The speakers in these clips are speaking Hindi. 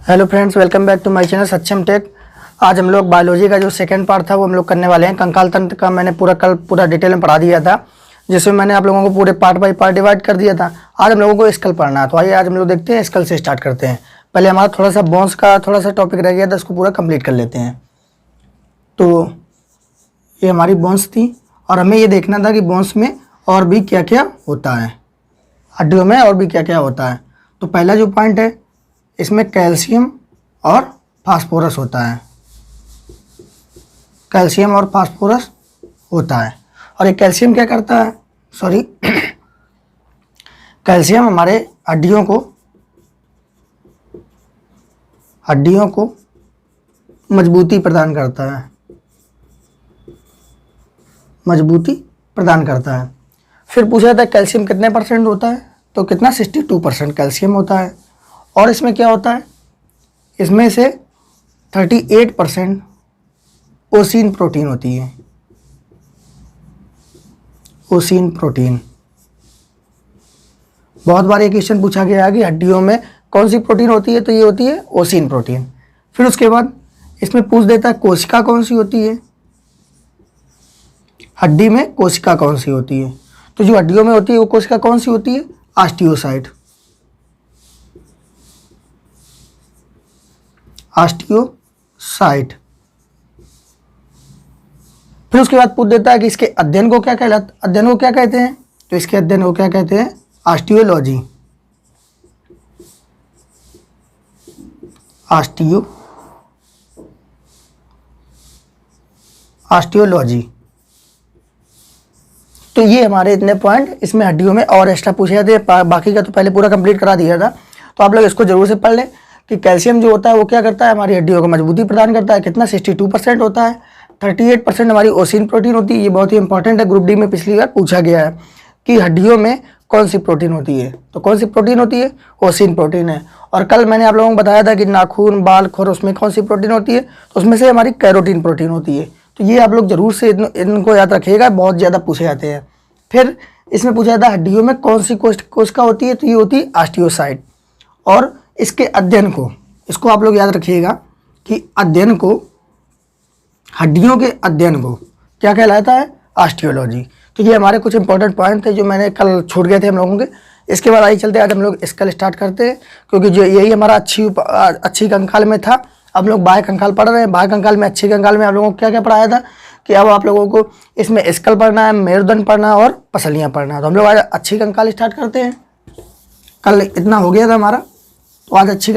Hello friends, welcome back to my channel Saksham tech. आज हम लोग बायोलॉजी का जो सेकंड पार्ट था वो हम लोग करने वाले हैं। कंकाल तंत्र का मैंने पूरा डिटेल में पढ़ा दिया था, जिसमें मैंने आप लोगों को पूरे पार्ट बाय पार्ट डिवाइड कर दिया था। आज हम लोगों को स्कल पढ़ना है, तो आइए आज हम लोग देखते हैं, स्कल से स्टार्ट करते हैं। पहले हमारा थोड़ा सा बोन्स का थोड़ा सा टॉपिक रह गया था, उसको पूरा कंप्लीट कर लेते हैं। तो ये हमारी बोन्स थी और हमें ये देखना था कि बोन्स में और भी क्या क्या होता है, हड्डियों में और भी क्या क्या होता है। तो पहला जो पॉइंट है, इसमें कैल्शियम और फास्फोरस होता है। कैल्शियम और फास्फोरस होता है। और ये कैल्शियम क्या करता है, कैल्शियम हमारे हड्डियों को मजबूती प्रदान करता है, मजबूती प्रदान करता है। फिर पूछा था कैल्शियम कितने परसेंट होता है, तो कितना 62% कैल्शियम होता है। और इसमें क्या होता है, इसमें से 38% ओसीन प्रोटीन होती है। ओसीन प्रोटीन बहुत बार ये क्वेश्चन पूछा गया है कि हड्डियों में कौन सी प्रोटीन होती है, तो ये होती है ओसीन प्रोटीन। फिर उसके बाद इसमें पूछ देता है कोशिका कौन सी होती है, हड्डी में कोशिका कौन सी होती है। तो जो हड्डियों में होती है वो कोशिका कौन सी होती है, ऑस्टियोसाइट। ऑस्टियोसाइट। फिर उसके बाद पूछ देता है कि इसके अध्ययन को क्या कहते हैं, तो इसके अध्ययन को क्या कहते हैं, ऑस्टियोलॉजी। ऑस्टियोलॉजी। तो ये हमारे इतने पॉइंट इसमें हड्डियों में और एक्स्ट्रा पूछे जाते हैं। बाकी का तो पहले पूरा कंप्लीट करा दिया था, तो आप लोग इसको जरूर से पढ़ लें कि कैल्शियम जो होता है वो क्या करता है, हमारी हड्डियों को मजबूती प्रदान करता है। कितना 62% होता है। 38% हमारी ओसिन प्रोटीन होती है। ये बहुत ही इंपॉर्टेंट है, ग्रुप डी में पिछली बार पूछा गया है कि हड्डियों में कौन सी प्रोटीन होती है, तो कौन सी प्रोटीन होती है, ओसिन प्रोटीन है। और कल मैंने आप लोगों को बताया था कि नाखून, बाल, खुर, उसमें कौन सी प्रोटीन होती है, तो उसमें से हमारी कैरोटीन प्रोटीन होती है। तो ये आप लोग जरूर से इनको याद रखिएगा, बहुत ज़्यादा पूछे जाते हैं। फिर इसमें पूछा जाता है हड्डियों में कौन सी कोशिका होती है, तो ये होती है ऑस्टियोसाइट। और इसके अध्ययन को, इसको आप लोग याद रखिएगा कि अध्ययन को, हड्डियों के अध्ययन को क्या कहलाता है, ऑस्टियोलॉजी। तो ये हमारे कुछ इंपॉर्टेंट पॉइंट थे जो मैंने कल छूट गए थे हम लोगों के। इसके बाद आइए चलते आज हम लोग स्कल स्टार्ट करते हैं, क्योंकि जो यही हमारा अच्छी कंकाल में था। अब लोग बाह्य कंकाल पढ़ रहे हैं। बाह्य कंकाल में, अच्छी कंकाल में आप लोगों को क्या क्या पढ़ाया था कि अब आप लोगों को इसमें स्कल पढ़ना है, मेरुदंड पढ़ना है और पसलियाँ पढ़ना है। तो हम लोग आज अच्छी कंकाल स्टार्ट करते हैं। कल इतना हो गया था हमारा, तो आज अच्छी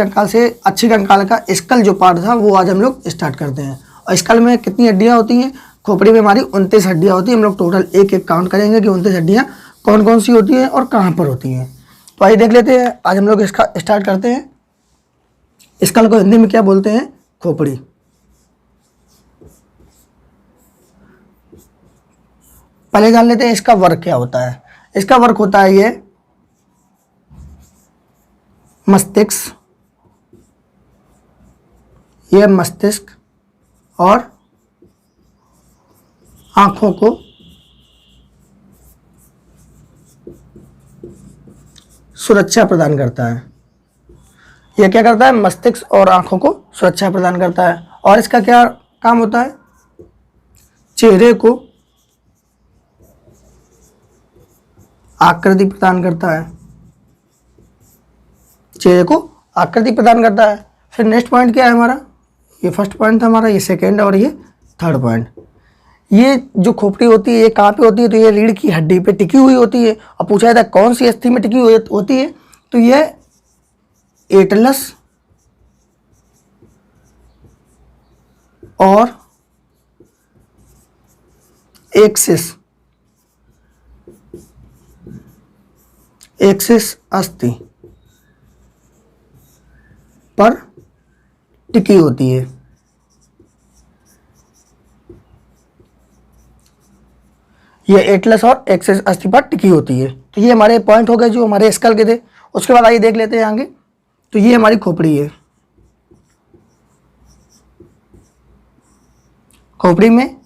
कंकाल का स्कल जो पार्ट था वो आज हम लोग स्टार्ट करते हैं। और स्कल में कितनी हड्डियाँ होती हैं, खोपड़ी में हमारी 29 हड्डियाँ होती हैं। हम लोग टोटल एक एक काउंट करेंगे कि 29 हड्डियाँ कौन कौन सी होती हैं और कहाँ पर होती हैं। तो आइए देख लेते हैं, आज हम लोग इसका स्टार्ट करते हैं। स्कल को हिंदी में क्या बोलते हैं, खोपड़ी। पहले जान लेते हैं इसका वर्क क्या होता है। इसका वर्क होता है ये मस्तिष्क और आंखों को सुरक्षा प्रदान करता है। यह क्या करता है, मस्तिष्क और आंखों को सुरक्षा प्रदान करता है। और इसका क्या काम होता है, चेहरे को आकृति प्रदान करता है। चेहरे को आकृति प्रदान करता है। फिर नेक्स्ट पॉइंट क्या है हमारा, ये फर्स्ट पॉइंट था हमारा, ये सेकेंड और ये थर्ड पॉइंट। ये जो खोपड़ी होती है ये कहाँ पे होती है, तो ये रीढ़ की हड्डी पे टिकी हुई होती है। और पूछा जाता है कौन सी अस्थि में टिकी हुई होती है, तो ये एटलस और एक्सिस अस्थि पर टिकी होती है। ये एटलस और एक्सिस अस्थि पर टिकी होती है। तो ये हमारे पॉइंट हो गए जो हमारे स्कल के थे। उसके बाद आइए देख लेते हैं आगे। तो ये हमारी खोपड़ी है। खोपड़ी में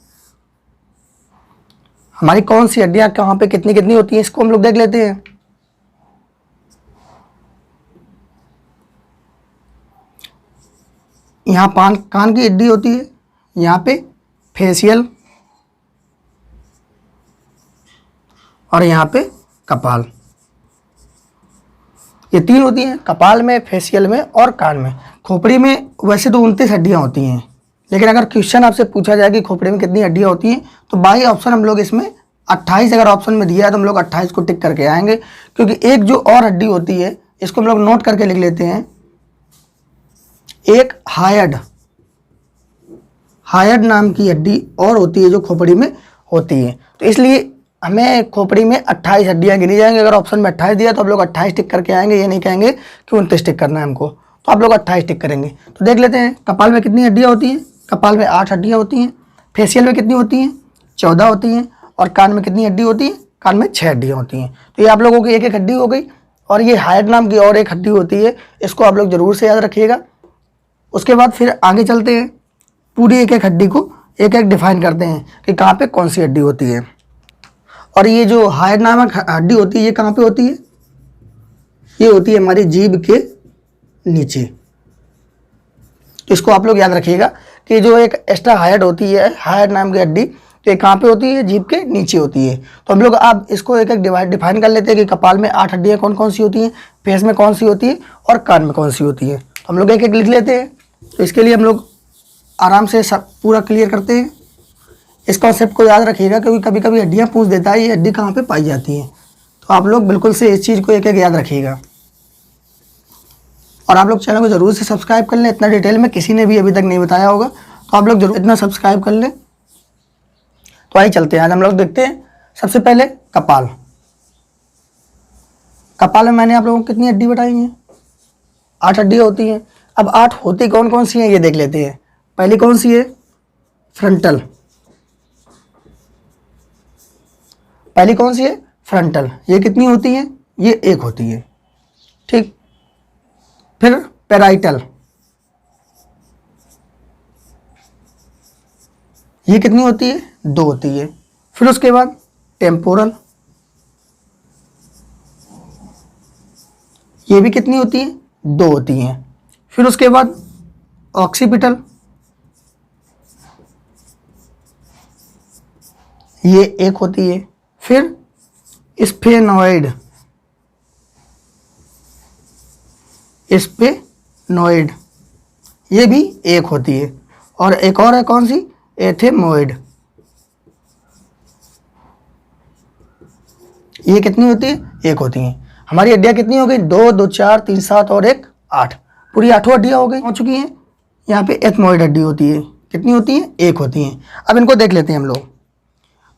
हमारी कौन सी हड्डियां कहाँ पे कितनी कितनी होती हैं, इसको हम लोग देख लेते हैं। यहाँ कान की हड्डी होती है, यहाँ पे फेशियल और यहाँ पे कपाल, ये 3 होती हैं, कपाल में, फेशियल में और कान में। खोपड़ी में वैसे तो 29 हड्डियाँ होती हैं, लेकिन अगर क्वेश्चन आपसे पूछा जाए कि खोपड़ी में कितनी हड्डियाँ होती हैं, तो बाई ऑप्शन हम लोग इसमें 28 अगर ऑप्शन में दिया है तो हम लोग 28 को टिक करके आएंगे, क्योंकि एक जो और हड्डी होती है इसको हम लोग नोट करके लिख लेते हैं, एक हायड नाम की हड्डी और होती है जो खोपड़ी में होती है। तो इसलिए हमें खोपड़ी में 28 हड्डियाँ गिनी जाएंगी। अगर ऑप्शन में 28 दिया तो आप लोग 28 टिक करके आएंगे, ये नहीं कहेंगे कि 29 टिक करना है हमको, तो आप लोग 28 टिक करेंगे। तो देख लेते हैं कपाल में कितनी हड्डियाँ होती हैं। कपाल में 8 हड्डियाँ होती हैं। फेशियल में कितनी होती हैं? 14 होती हैं। और कान में कितनी हड्डी होती है? कान में 6 हड्डियाँ होती हैं। तो ये आप लोगों की एक एक हड्डी हो गई। और ये हायड नाम की और एक हड्डी होती है, इसको आप लोग जरूर से याद रखिएगा। उसके बाद फिर आगे चलते हैं, पूरी एक एक हड्डी को एक एक डिफाइन करते हैं कि कहाँ पे कौन सी हड्डी होती है। और ये जो हायड नामक हड्डी होती है ये कहाँ पे होती है? ये होती है हमारी जीभ के नीचे। तो इसको आप लोग याद रखिएगा कि जो एक एक्स्ट्रा हायड होती है, हायड नाम की हड्डी, तो ये कहाँ पे होती है? जीभ के नीचे होती है। तो हम लोग अब इसको एक एक डिफाइन कर लेते हैं कि कपाल में 8 हड्डियाँ कौन कौन सी होती हैं, फेस में कौन सी होती है और कान में कौन सी होती है। तो हम लोग एक एक लिख लेते हैं। तो इसके लिए हम लोग आराम से सब पूरा क्लियर करते हैं। इस कॉन्सेप्ट को याद रखिएगा, क्योंकि कभी कभी हड्डियाँ पूछ देता है ये हड्डी कहाँ पे पाई जाती है। तो आप लोग बिल्कुल से इस चीज़ को एक एक याद रखिएगा। और आप लोग चैनल को जरूर से सब्सक्राइब कर लें, इतना डिटेल में किसी ने भी अभी तक नहीं बताया होगा, तो आप लोग जरूर इतना सब्सक्राइब कर लें। तो आइए चलते हैं, आज हम लोग देखते हैं सबसे पहले कपाल। कपाल में मैंने आप लोगों को कितनी हड्डी बताई हैं? 8 हड्डियाँ होती हैं। अब 8 होती कौन कौन सी हैं ये देख लेते हैं। पहली कौन सी है? फ्रंटल। पहली कौन सी है? फ्रंटल। ये कितनी होती है? ये 1 होती है, ठीक। फिर पैराइटल, ये कितनी होती है? 2 होती है। फिर उसके बाद टेम्पोरल, ये भी कितनी होती है? 2 होती हैं। फिर उसके बाद ऑक्सीपिटल, ये 1 होती है। फिर स्फेनॉइड, स्फेनॉइड, ये भी 1 होती है। और एक और है कौन सी? एथेमॉइड, ये कितनी होती है? 1 होती हैं। हमारी हड्डियाँ कितनी हो गई? 2, 2, 4, 3, 7 और 1, 8। पूरी 8 हड्डियाँ हो गई, हो चुकी हैं। यहाँ पे एथमॉइड हड्डी होती है, कितनी होती है? 1 होती हैं। अब इनको देख लेते हैं हम लोग।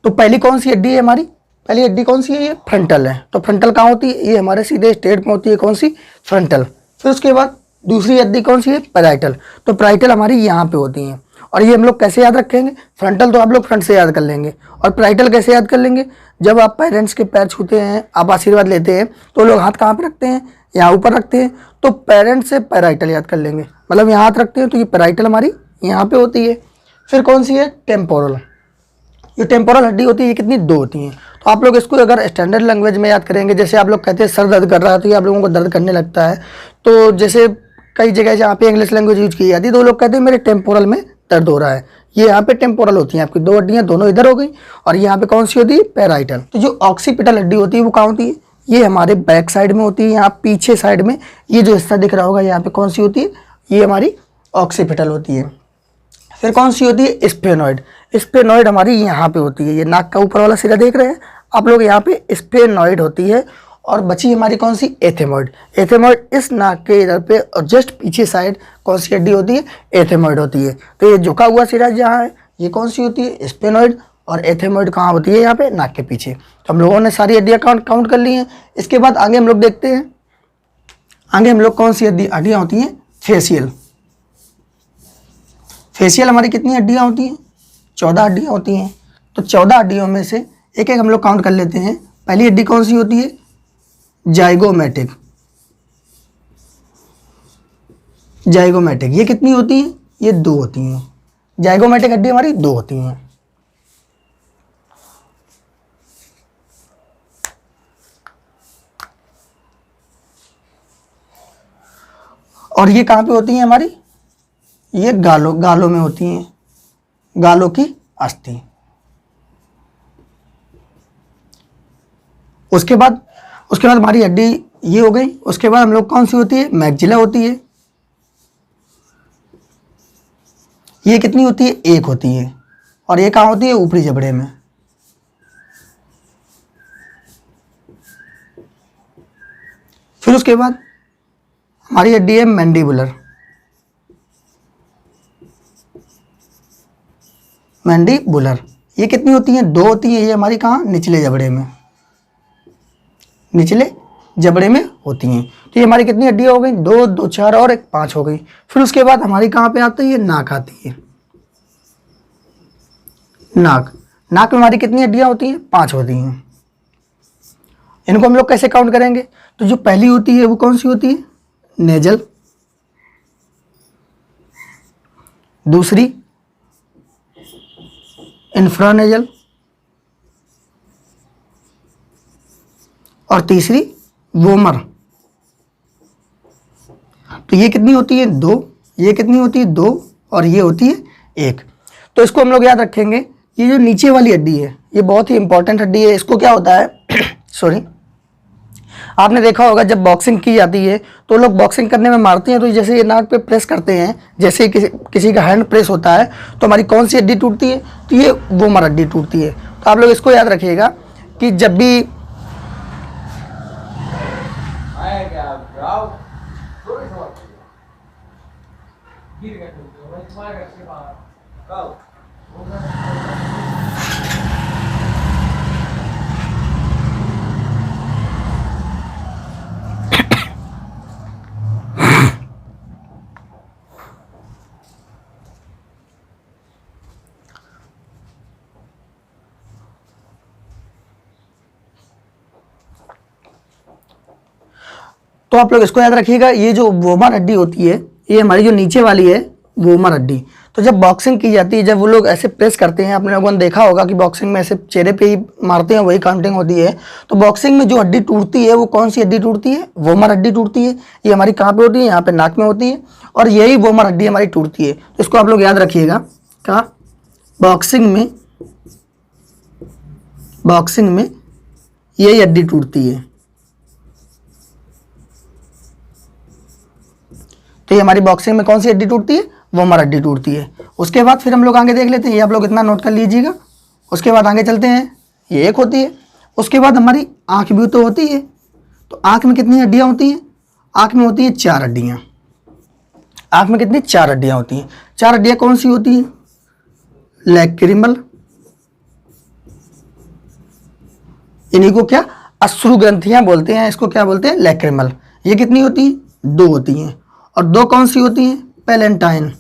तो पहली कौन सी हड्डी है हमारी? पहली हड्डी कौन सी है? ये फ्रंटल है। तो फ्रंटल कहाँ होती है? ये हमारे सीधे स्ट्रेट में होती है, कौन सी? फ्रंटल। फिर उसके बाद दूसरी हड्डी कौन सी है? पैराइटल। तो पैराइटल हमारी यहाँ पे होती हैं। और ये हम लोग कैसे याद रखेंगे? फ्रंटल तो आप लोग फ्रंट से याद कर लेंगे, और पैराइटल कैसे याद कर लेंगे? जब आप पेरेंट्स के पैर छूते हैं, आप आशीर्वाद लेते हैं, तो लोग हाथ कहाँ पे रखते हैं? यहाँ ऊपर रखते हैं। तो पेरेंट्स से पैराइटल याद कर लेंगे, मतलब यहाँ हाथ रखते हैं तो ये पैराइटल हमारी यहाँ पे होती है। फिर कौन सी है? टेम्पोरल। ये टेम्पोरल हड्डी होती है, ये कितनी? 2 होती हैं। तो आप लोग इसको अगर स्टैंडर्ड लैंग्वेज में याद करेंगे, जैसे आप लोग कहते हैं सर दर्द कर रहा है, तो ये आप लोगों को दर्द करने लगता है। तो जैसे कई जगह जहाँ पे इंग्लिश लैंग्वेज यूज की जाती है, तो लोग कहते हैं मेरे टेम्पोरल में दर्द हो रहा है। ये यहाँ पे टेम्पोरल होती हैं, आपकी 2 हड्डियाँ दोनों इधर हो गई। और यहाँ पे कौन सी होती है? पैराइटल। तो जो ऑक्सीपिटल हड्डी होती है वो कहाँ होती है? ये हमारे बैक साइड में होती है, यहाँ पीछे साइड में। ये जो हिस्सा दिख रहा होगा यहाँ पे कौन सी होती है? ये हमारी ऑक्सीपिटल होती है। फिर कौन सी होती है? स्फेनॉइड। स्फेनॉइड हमारी यहाँ पे होती है, ये नाक का ऊपर वाला सिरा देख रहे हैं आप लोग, यहाँ पे स्फेनॉइड होती है। और बची हमारी कौन सी? एथेमॉइड। एथेमॉइड इस नाक के इधर पे और जस्ट पीछे साइड कौन सी हड्डी होती है? एथेमॉइड होती है। तो ये झुका हुआ सिरा जहाँ है ये कौन सी होती है? स्फेनॉइड। और एथेमॉइड कहाँ होती है? यहाँ पे नाक के पीछे। तो हम लोगों ने सारी हड्डियाँ काउंट कर ली हैं। इसके बाद आगे हम लोग देखते हैं, आगे हम लोग कौन सी हड्डियाँ होती हैं? फेशियल। फेशियल हमारी कितनी हड्डियाँ होती हैं? 14 हड्डियाँ होती हैं। तो 14 हड्डियों में से एक एक हम लोग काउंट कर लेते हैं। पहली हड्डी कौन सी होती है? जाइगोमेटिक। जाइगोमेटिक, ये कितनी होती है? ये 2 होती हैं। जाइगोमेटिक हड्डी हमारी 2 होती हैं। और ये कहाँ पे होती हैं हमारी? ये गालों में होती हैं, गालों की अस्थि। उसके बाद हमारी हड्डी ये हो गई। उसके बाद हम लोग कौन सी होती है, मैक्सिला होती है। ये कितनी होती है, एक होती है, और ये कहाँ होती है, ऊपरी जबड़े में। फिर उसके बाद हमारी हड्डी है मैंडिबुलर। ये कितनी होती है, दो होती है। ये हमारी कहाँ, निचले जबड़े में, निचले जबड़े में होती हैं। तो ये हमारी कितनी हड्डियाँ हो गई, दो, दो चार और एक, पांच हो गई। फिर उसके बाद हमारी कहाँ पे आती है, नाक आती है। नाक में हमारी कितनी हड्डियाँ होती हैं, पांच होती हैं। इनको हम लोग कैसे काउंट करेंगे, तो जो पहली होती है वो कौन सी होती है, नेजल। दूसरी इंफ्रानेजल, और तीसरी वोमर। तो ये कितनी होती है, दो। ये कितनी होती है, दो, और ये होती है एक। तो इसको हम लोग याद रखेंगे। ये जो नीचे वाली हड्डी है ये बहुत ही इंपॉर्टेंट हड्डी है। इसको क्या होता है सॉरी, आपने देखा होगा जब बॉक्सिंग की जाती है तो लोग बॉक्सिंग करने में मारते हैं, तो जैसे ये नाक पे प्रेस करते हैं, जैसे किसी का हैंड प्रेस होता है, तो हमारी कौन सी हड्डी टूटती है, तो ये वोमर हड्डी टूटती है। तो आप लोग इसको याद रखिएगा कि जब भी तो आप लोग इसको याद रखिएगा, ये जो वोमर हड्डी होती है, ये हमारी जो नीचे वाली है वोमर हड्डी। तो जब बॉक्सिंग की जाती है, जब वो लोग ऐसे प्रेस करते हैं, आपने लोगों ने देखा होगा कि बॉक्सिंग में ऐसे चेहरे पे ही मारते हैं, वही काउंटिंग होती है। तो बॉक्सिंग में जो हड्डी टूटती है वो कौन सी हड्डी टूटती है, वोमर हड्डी टूटती है। ये हमारी कहाँ पे होती है, यहाँ पे नाक में होती है, और यही वोमर हड्डी हमारी टूटती है। तो इसको आप लोग याद रखिएगा, क्या बॉक्सिंग में यही हड्डी टूटती है। तो ये हमारी बॉक्सिंग में कौन सी हड्डी टूटती है, वोमर हड्डी टूटती है। उसके बाद फिर हम लोग आगे देख लेते हैं, ये आप लोग इतना नोट कर लीजिएगा। उसके बाद आगे चलते हैं, ये एक होती है। उसके बाद हमारी आँख भी तो होती है। तो आँख में कितनी हड्डियाँ होती हैं, आँख में होती है चार हड्डियाँ। आँख में कितनी, चार हड्डियाँ होती हैं। चार हड्डियाँ कौन सी होती हैं, लैक्रिमल, इन्हीं को क्या, अश्रु ग्रंथियाँ बोलते हैं, इसको क्या बोलते हैं, लैक्रिमल। ये कितनी होती है, दो होती हैं। और दो कौन सी होती हैं, पैलेंटाइन,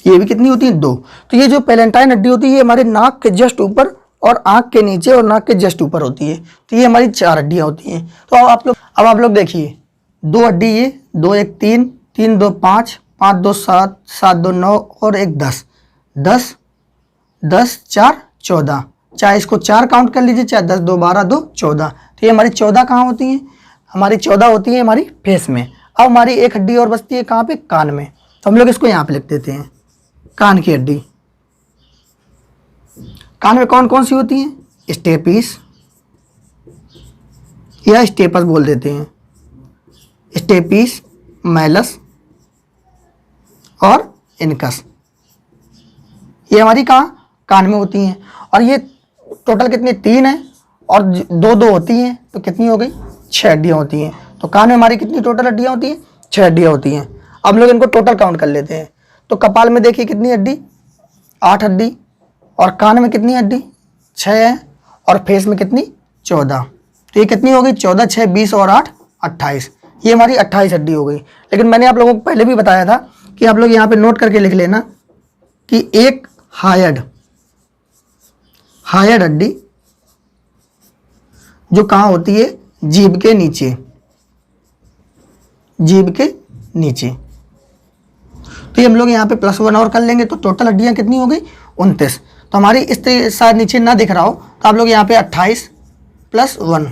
ये भी कितनी होती है, दो। तो ये जो पैलेंटाइन हड्डी होती है ये हमारे नाक के जस्ट ऊपर और आंख के नीचे और नाक के जस्ट ऊपर होती है। तो ये हमारी चार हड्डियां होती हैं। तो अब आप लोग देखिए, दो हड्डी, ये दो एक तीन, तीन दो पाँच, पाँच दो सात, सात दो नौ, और एक 10, 10, 10 4 14, चाहे इसको चार काउंट कर लीजिए, चाहे 10 2 12 2 14। तो ये हमारी 14 कहाँ होती हैं, हमारी 14 होती है हमारी फेस में। अब हमारी एक हड्डी और बचती है कहाँ पे, कान में। तो हम लोग इसको यहाँ पे लिख देते हैं, कान की हड्डी। कान में कौन कौन सी होती हैं, स्टेपीस या स्टेपस बोल देते हैं, स्टेपीस, मैलस और इनकस। ये हमारी कहाँ, कान में होती हैं। और ये टोटल कितनी, तीन है, और दो दो होती हैं, तो कितनी हो गई, 6 हड्डियाँ होती हैं। तो कान में हमारी कितनी टोटल हड्डियाँ होती हैं, 6 हड्डियाँ होती हैं। अब हम लोग इनको टोटल काउंट कर लेते हैं। तो कपाल में देखिए कितनी हड्डी, 8 हड्डी, और कान में कितनी हड्डी, 6 है, और फेस में कितनी, 14। तो ये कितनी हो गई, 14 6 20 और 8 28। ये हमारी 28 हड्डी हो गई। लेकिन मैंने आप लोगों को पहले भी बताया था कि आप लोग यहाँ पे नोट करके लिख लेना कि एक हायर्ड हड्डी जो कहाँ होती है, जीभ के नीचे, जीभ के नीचे। तो ये हम लोग यहाँ पे +1 और कर लेंगे, तो टोटल हड्डियाँ कितनी हो गई, 29। तो हमारी इस तरह शायद नीचे ना दिख रहा हो, तो आप लोग यहाँ पे 28 + 1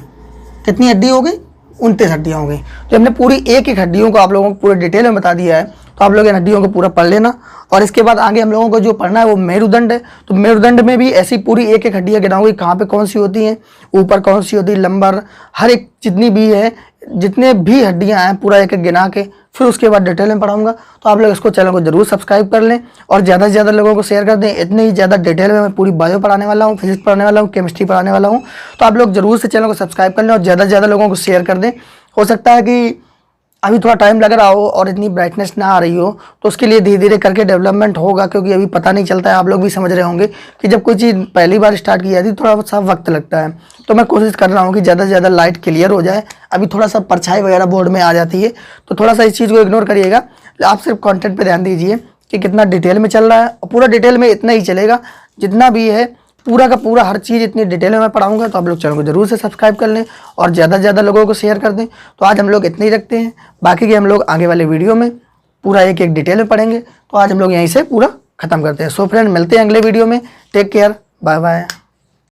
कितनी हड्डी हो गई, 29 हड्डियाँ हो गई। तो हमने पूरी एक एक हड्डियों को आप लोगों को पूरे डिटेल में बता दिया है, तो आप लोग इन हड्डियों को पूरा पढ़ लेना। और इसके बाद आगे हम लोगों को जो पढ़ना है वो मेरुदंड है। तो मेरुदंड में भी ऐसी पूरी एक एक हड्डियाँ गिनाऊंगी, कहाँ पे कौन सी होती हैं, ऊपर कौन सी होती है, लंबर, हर एक जितनी भी है, जितने भी हड्डियाँ हैं पूरा एक एक गिना के फिर उसके बाद डिटेल में पढ़ाऊंगा। तो आप लोग इसको चैनल को जरूर सब्सक्राइब कर लें और ज़्यादा से ज़्यादा लोगों को शेयर कर दें। इतने ही ज़्यादा डिटेल में मैं पूरी बायो पढ़ाने वाला हूँ, फिजिक्स पढ़ाने वाला हूँ, केमिस्ट्री पढ़ाने वाला हूँ। तो आप लोग जरूर से चैनल को सब्सक्राइब कर लें और ज़्यादा से ज़्यादा लोगों को शेयर कर दें। हो सकता है कि अभी थोड़ा टाइम लग रहा हो और इतनी ब्राइटनेस ना आ रही हो, तो उसके लिए धीरे धीरे करके डेवलपमेंट होगा, क्योंकि अभी पता नहीं चलता है। आप लोग भी समझ रहे होंगे कि जब कोई चीज़ पहली बार स्टार्ट की जाती है थोड़ा सा वक्त लगता है। तो मैं कोशिश कर रहा हूँ कि ज़्यादा से ज़्यादा लाइट क्लियर हो जाए। अभी थोड़ा सा परछाई वगैरह बोर्ड में आ जाती है, तो थोड़ा सा इस चीज़ को इग्नोर करिएगा। आप सिर्फ कॉन्टेंट पर ध्यान दीजिए कि कितना डिटेल में चल रहा है, और पूरा डिटेल में इतना ही चलेगा जितना भी है, पूरा का पूरा हर चीज़ इतनी डिटेल में मैं पढ़ाऊंगा। तो आप लोग चैनल को जरूर से सब्सक्राइब कर लें और ज़्यादा से ज़्यादा लोगों को शेयर कर दें। तो आज हम लोग इतने ही रखते हैं, बाकी के हम लोग आगे वाले वीडियो में पूरा एक एक डिटेल में पढ़ेंगे। तो आज हम लोग यहीं से पूरा खत्म करते हैं। सो फ्रेंड, मिलते हैं अगले वीडियो में। Take care, bye bye.